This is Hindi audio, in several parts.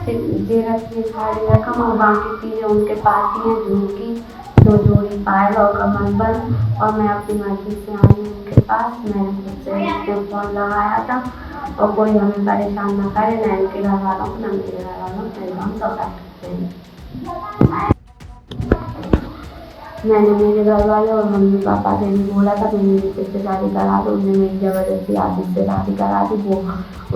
जेरस में साड़ी रकम और बाकी चीज़ें उनके पास ही हैं, झुमकी 2 जोड़ी पायल और कमरबंद। और मैं अपनी मर्जी से आई हूँ उनके पास। मैंने खुद से उसको फ़ोन लगाया था और कोई हमें परेशान ना करे, ना इनके घर वालों को, ना मेरे घर वालों को। हम सब सकते हैं। मैंने मेरे घर वाले और मम्मी पापा से भी बोला था कि मेरी से शादी करा दो। उन्होंने मेरी ज़बरदस्ती आशीष से शादी करा दी। वो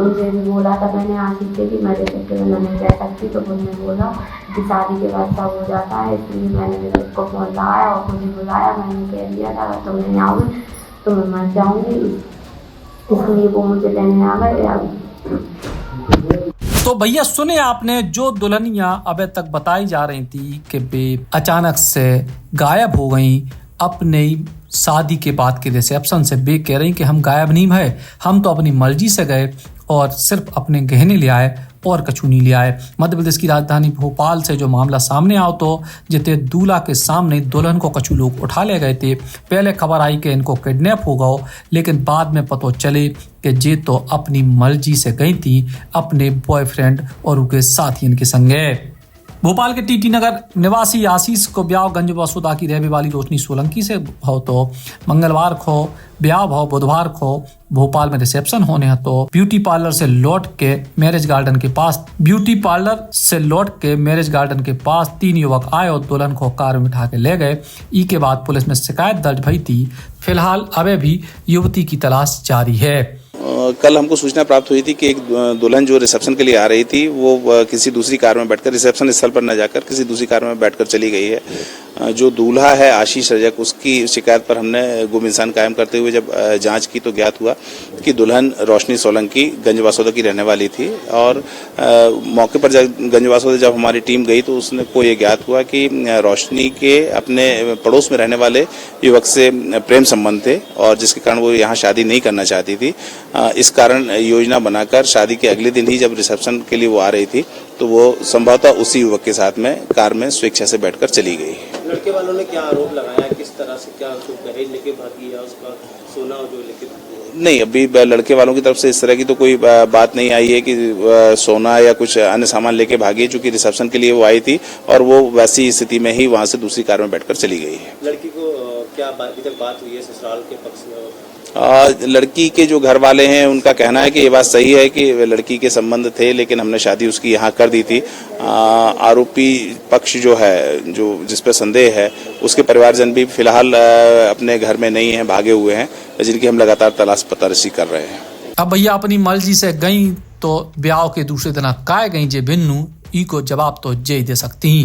उनसे भी बोला था मैंने आशीष से कि मेरे से मैं नहीं कह सकती, तो उन्होंने बोला कि शादी के बाद सब हो जाता है। इसलिए मैंने मेरे उसको फ़ोन लगाया और खुद ही बुलाया। मैंने कह दिया था अगर तुम नहीं आओगे तो मैं मर जाऊँगी, इसलिए वो मुझे लेने आ गए। तो भैया सुने आपने, जो दुल्हनियां अभी तक बताई जा रही थी कि वे अचानक से गायब हो गई अपने शादी के बाद के रिसेप्शन से। वे कह रही कि हम गायब नहीं भय, हम तो अपनी मर्जी से गए और सिर्फ अपने गहने ले आए और कछु नहीं ले आए। मध्य प्रदेश की राजधानी भोपाल से जो मामला सामने आओ तो जिते दूल्हा के सामने दुल्हन को कछु लोग उठा ले गए थे। पहले खबर आई कि इनको किडनैप हो गओ, लेकिन बाद में पता चले कि ये तो अपनी मर्जी से गई थी अपने बॉयफ्रेंड और उनके साथी इनके संगे। भोपाल के टीटी नगर निवासी आशीष को ब्याह गंज बसोदा की रहने वाली रोशनी सोलंकी से हो तो मंगलवार को ब्याह भाव, बुधवार को भोपाल में रिसेप्शन होने हैं। तो ब्यूटी पार्लर से लौट के मैरिज गार्डन के पास 3 युवक आए और दुल्हन को कार में उठा के ले गए। ई के बाद पुलिस में शिकायत दर्ज भई थी। फिलहाल अभी भी युवती की तलाश जारी है। कल हमको सूचना प्राप्त हुई थी कि एक दुल्हन जो रिसेप्शन के लिए आ रही थी वो किसी दूसरी कार में बैठकर रिसेप्शन स्थल पर न जाकर किसी दूसरी कार में बैठकर चली गई है। जो दूल्हा है आशीष रजक, उसकी शिकायत पर हमने गुम इंसान कायम करते हुए जब जांच की तो ज्ञात हुआ कि दुल्हन रोशनी सोलंकी गंजवासोदा की रहने वाली थी। और मौके पर गंजवासोदा जब हमारी टीम गई तो उसने को ये ज्ञात हुआ कि रोशनी के अपने पड़ोस में रहने वाले युवक से प्रेम संबंध थे और जिसके कारण वो यहाँ शादी नहीं करना चाहती थी। इस कारण योजना बनाकर शादी के अगले दिन ही जब रिसेप्शन के लिए वो आ रही थी तो वो संभवतः उसी युवक के साथ में कार में स्वेच्छा से बैठकर चली गई। लड़के वालों ने क्या आरोप लगाया, किस तरह से, क्या दहेज लेके भागी या उसका सोना जो लेके भागी? नहीं, अभी लड़के वालों की तरफ से इस तरह की तो कोई बात नहीं आई है कि सोना या कुछ अन्य सामान लेके भागी है। चूंकि रिसेप्शन के लिए वो आई थी और वो वैसी स्थिति में ही वहां से दूसरी कार में बैठकर चली गई है। लड़की को क्या अभी तक बात हुई है ससुराल के पक्ष में? लड़की के जो घर वाले हैं उनका कहना है कि ये बात सही है कि लड़की के संबंध थे, लेकिन हमने शादी उसकी यहाँ कर दी थी। आरोपी पक्ष जो है, जो जिस पर संदेह है, उसके परिवारजन भी फिलहाल अपने घर में नहीं है, भागे हुए हैं, जिनकी हम लगातार तलाश पतारसी कर रहे हैं। अब भैया अपनी मर्जी से गई तो ब्याह के दूसरे दिन काय गई जे बिन्नू, ई को जवाब तो जे दे सकती।